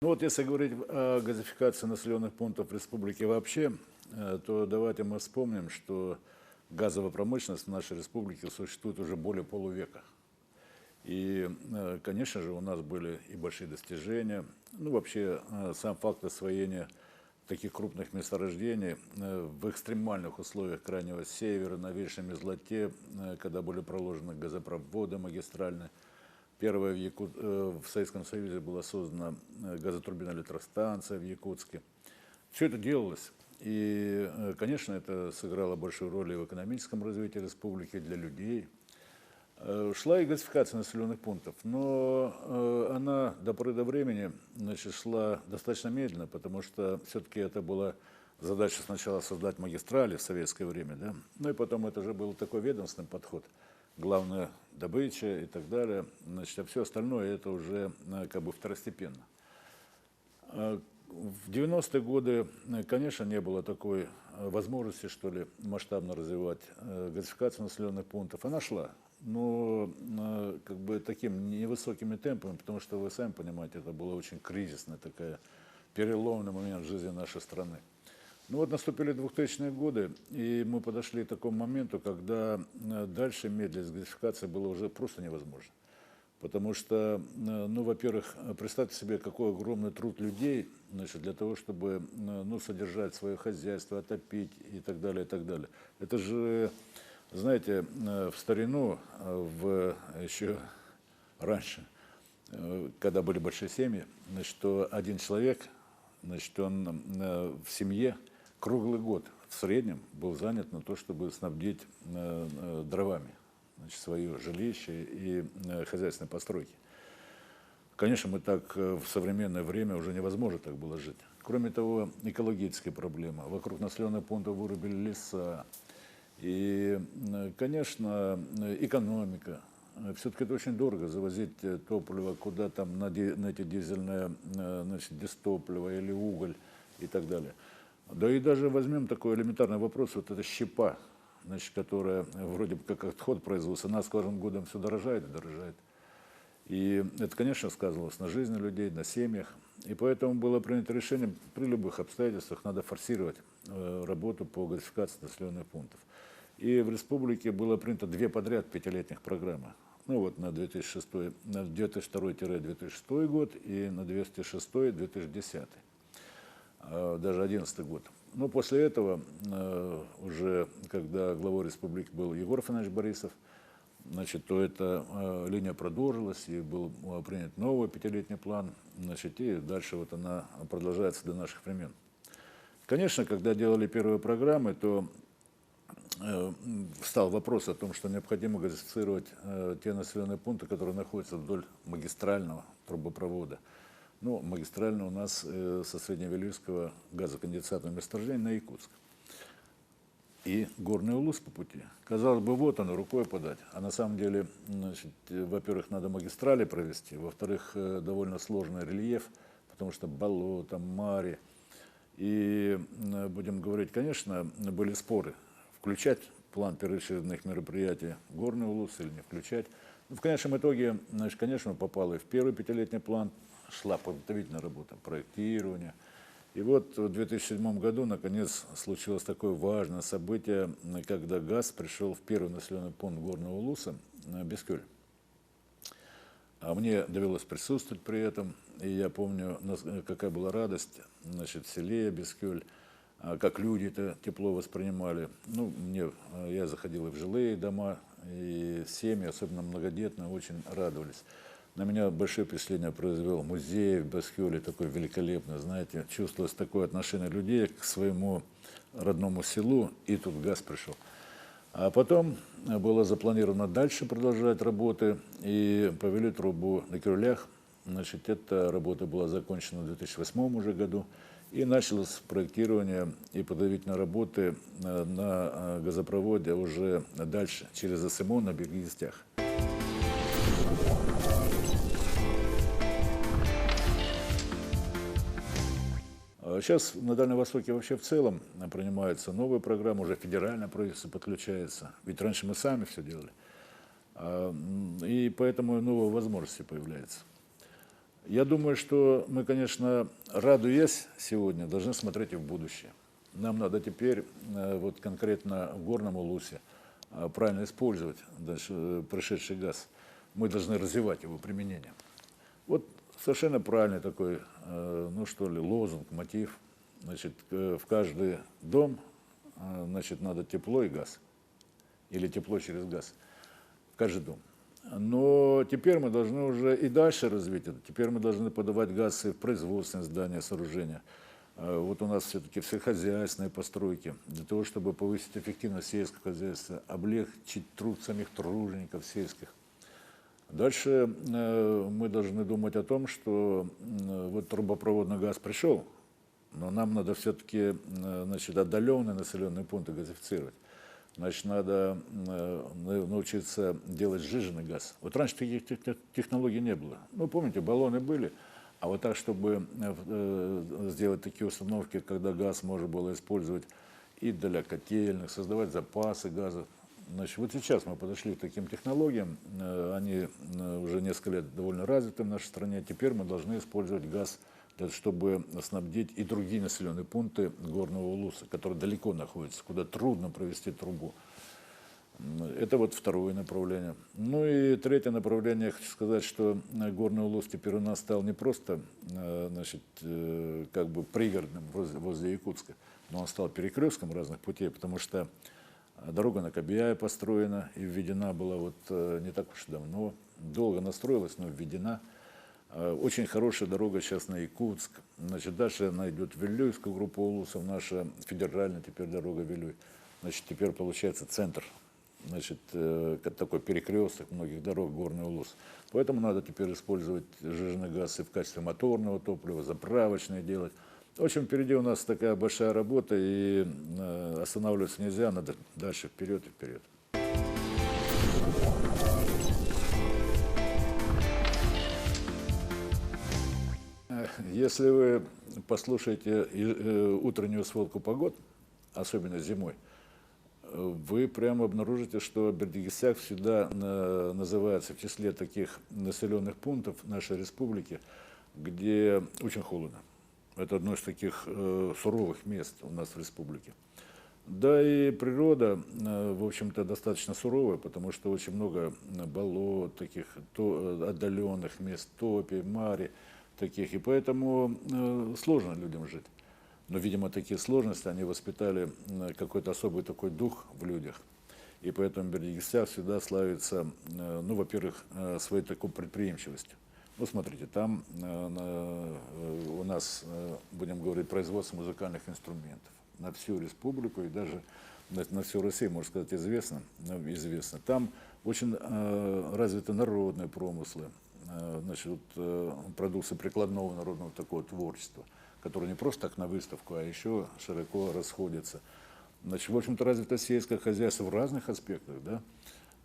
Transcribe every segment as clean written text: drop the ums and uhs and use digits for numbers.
Ну вот если говорить о газификации населенных пунктов в республике вообще, то давайте мы вспомним, что газовая промышленность в нашей республике существует уже более полувека. И, конечно же, у нас были и большие достижения. Ну, вообще, сам факт освоения таких крупных месторождений в экстремальных условиях Крайнего Севера, на Вечном Мерзлоте, когда были проложены газопроводы магистральные. Первая в Советском Союзе была создана газотурбинная электростанция в Якутске. Все это делалось. И, конечно, это сыграло большую роль и в экономическом развитии республики для людей. Шла и газификация населенных пунктов, но она до поры до времени, значит, шла достаточно медленно, потому что все-таки это была задача сначала создать магистрали в советское время, да? Ну и потом это уже был такой ведомственный подход, главная добыча и так далее, значит, а все остальное это уже как бы второстепенно. В 90-е годы, конечно, не было такой возможности, что ли, масштабно развивать газификацию населенных пунктов. Она шла, но как бы таким невысокими темпами, потому что, вы сами понимаете, это была очень кризисная такая, переломный момент в жизни нашей страны. Ну вот наступили 2000-е годы, и мы подошли к такому моменту, когда дальше медлить с газификацией было уже просто невозможно. Потому что, ну, во-первых, представьте себе, какой огромный труд людей, значит, для того, чтобы, ну, содержать свое хозяйство, отопить и так далее, и так далее. Это же, знаете, в старину, еще раньше, когда были большие семьи, значит, что один человек, значит, он в семье круглый год в среднем был занят на то, чтобы снабдить дровами, значит, свое жилище и хозяйственные постройки. Конечно, мы так в современное время уже невозможно так было жить. Кроме того, экологические проблемы. Вокруг населенных пунктов вырубили леса. И, конечно, экономика. Все-таки это очень дорого завозить топливо куда там на эти дизельные, значит, дистопливо или уголь и так далее. Да и даже возьмем такой элементарный вопрос, вот эта щепа, значит, которая вроде бы как отход производства, она с каждым годом все дорожает и дорожает. И это, конечно, сказывалось на жизни людей, на семьях. И поэтому было принято решение, при любых обстоятельствах надо форсировать работу по газификации населенных пунктов. И в республике было принято 2 подряд 5-летних программы. Ну вот на 2002-2006 год и на 2006-2010. Даже 2011 год. Но после этого, уже когда главой республики был Егор Афанасьевич Борисов, значит, то эта линия продолжилась, и был принят новый 5-летний план, значит, и дальше вот она продолжается до наших времен. Конечно, когда делали первые программы, то встал вопрос о том, что необходимо газифицировать те населенные пункты, которые находятся вдоль магистрального трубопровода. Ну, магистрально у нас со Средневилюйского газоконденсатного месторождения на Якутск. И Горный Улус по пути. Казалось бы, вот оно, рукой подать. А на самом деле, значит, во-первых, надо магистрали провести, во-вторых, довольно сложный рельеф, потому что болото, мари. И, будем говорить, конечно, были споры, включать план первоочередных мероприятий Горный Улус или не включать. Но в конечном итоге, значит, конечно, попало и в первый 5-летний план, шла подготовительная работа, проектирование. И вот в 2007 году, наконец, случилось такое важное событие, когда газ пришел в первый населенный пункт Горного Улуса, Бескюль. А мне довелось присутствовать при этом, и я помню, какая была радость, значит, в селе Бескюль, как люди это тепло воспринимали. Ну, я заходил и в жилые дома, и семьи, особенно многодетные, очень радовались. На меня большое впечатление произвел музей в Бескюле, такой великолепный, знаете, чувствовалось такое отношение людей к своему родному селу, и тут газ пришел. А потом было запланировано дальше продолжать работы, и повели трубу на Кюрлях. Значит, эта работа была закончена в 2008 уже году, и началось проектирование и подготовительные работы на газопроводе уже дальше, через СМО на Бергистях. Сейчас на Дальнем Востоке вообще в целом принимаются новые программы, уже федеральное правительство подключается. Ведь раньше мы сами все делали. И поэтому новые возможности появляются. Я думаю, что мы, конечно, радуясь сегодня, должны смотреть и в будущее. Нам надо теперь вот конкретно в Горном Улусе правильно использовать дальше пришедший газ. Мы должны развивать его применение. Вот совершенно правильный такой, ну что ли, лозунг, мотив. Значит, в каждый дом, значит, надо тепло и газ. Или тепло через газ. В каждый дом. Но теперь мы должны уже и дальше развить это. Теперь мы должны подавать газ и в производственные здания, сооружения. Вот у нас все-таки всехозяйственные постройки. Для того, чтобы повысить эффективность сельского хозяйства, облегчить труд самих тружеников сельских. Дальше мы должны думать о том, что вот трубопроводный газ пришел, но нам надо все-таки отдаленные населенные пункты газифицировать. Значит, надо научиться делать сжиженный газ. Вот раньше таких технологий не было. Ну, помните, баллоны были, а вот так, чтобы сделать такие установки, когда газ можно было использовать и для котельных, создавать запасы газа. Значит, вот сейчас мы подошли к таким технологиям, они уже несколько лет довольно развиты в нашей стране. Теперь мы должны использовать газ, чтобы снабдить и другие населенные пункты Горного Улуса, которые далеко находятся, куда трудно провести трубу. Это вот второе направление. Ну и третье направление, я хочу сказать, что Горный Улус теперь у нас стал не просто как бы пригородным возле Якутска, но он стал перекрестком разных путей, потому что дорога на Кобяя построена и введена была вот не так уж давно, долго настроилась, но введена. Очень хорошая дорога сейчас на Якутск. Значит, дальше она идет в Вилюйскую группу улусов, наша федеральная теперь дорога Вилюй. Значит, теперь получается центр, значит, такой перекресток многих дорог Горный Улус. Поэтому надо теперь использовать сжиженный газ и в качестве моторного топлива, заправочные делать. В общем, впереди у нас такая большая работа, и останавливаться нельзя, надо дальше вперед и вперед. Если вы послушаете утреннюю сводку погод, особенно зимой, вы прямо обнаружите, что Бердыгисяк всегда называется в числе таких населенных пунктов нашей республики, где очень холодно. Это одно из таких суровых мест у нас в республике. Да и природа, в общем-то, достаточно суровая, потому что очень много болот, таких отдаленных мест, топи, мари, таких, и поэтому сложно людям жить. Но, видимо, такие сложности, они воспитали какой-то особый такой дух в людях. И поэтому Бердыгисяк всегда славится, ну, во-первых, своей такой предприимчивостью. Ну, смотрите, там у нас, будем говорить, производство музыкальных инструментов на всю республику и даже на всю Россию, можно сказать, известно. Там очень развиты народные промыслы, значит, продукция прикладного народного такого творчества, которое не просто так на выставку, а еще широко расходится. Значит, в общем-то, развито сельское хозяйство в разных аспектах, да?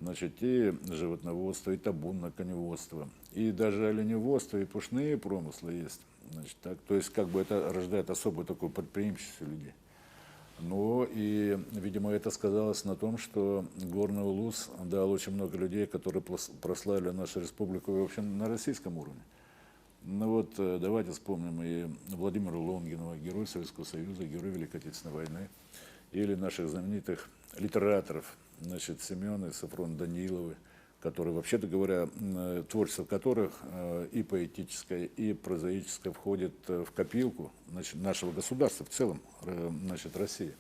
Значит, и животноводство, и табунное коневодство, и даже оленеводство, и пушные промыслы есть. Значит, так, то есть, как бы это рождает особую такую предприимчивость у людей. Но и, видимо, это сказалось на том, что Горный Улус дал очень много людей, которые прославили нашу республику, в общем, на российском уровне. Ну вот, давайте вспомним и Владимира Лонгинова, герой Советского Союза, герой Великой Отечественной войны, или наших знаменитых литераторов, значит, Семена и Сафрона Даниловы, которые, вообще-то говоря, творчество которых и поэтическое, и прозаическое входит в копилку, значит, нашего государства в целом, значит, России.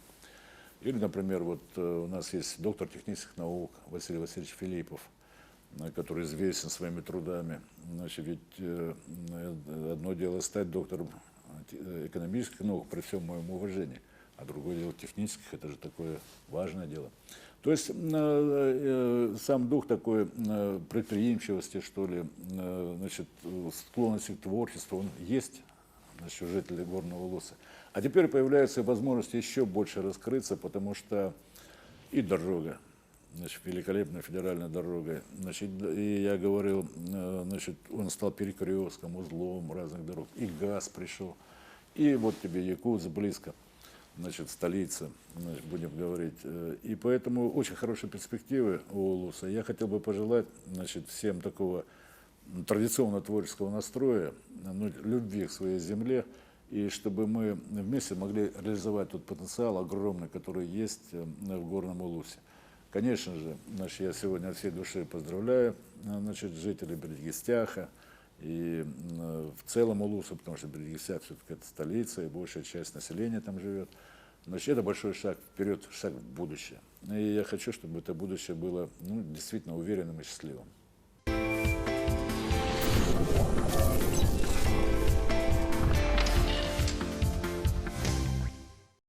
Или, например, вот у нас есть доктор технических наук Василий Васильевич Филиппов, который известен своими трудами. Значит, ведь одно дело стать доктором экономических наук при всем моем уважении, а другое дело технических, это же такое важное дело. То есть сам дух такой предприимчивости, что ли, значит, склонности к творчеству, он есть, значит, у жителей Горного Улуса. А теперь появляется возможность еще больше раскрыться, потому что и дорога, значит, великолепная федеральная дорога, значит, и я говорил, значит, он стал перекрестком, узлом разных дорог, и газ пришел, и вот тебе Якутск близко. Значит, столица, значит, будем говорить. И поэтому очень хорошие перспективы у Улуса. Я хотел бы пожелать, значит, всем такого традиционно творческого настроя, любви к своей земле, и чтобы мы вместе могли реализовать тот потенциал огромный, который есть в Горном Улусе. Конечно же, значит, я сегодня от всей души поздравляю жителей Бердикестяха и в целом Улуса, потому что Бердикестях все-таки это столица, и большая часть населения там живет. Значит, это большой шаг вперед, шаг в будущее. И я хочу, чтобы это будущее было действительно уверенным и счастливым.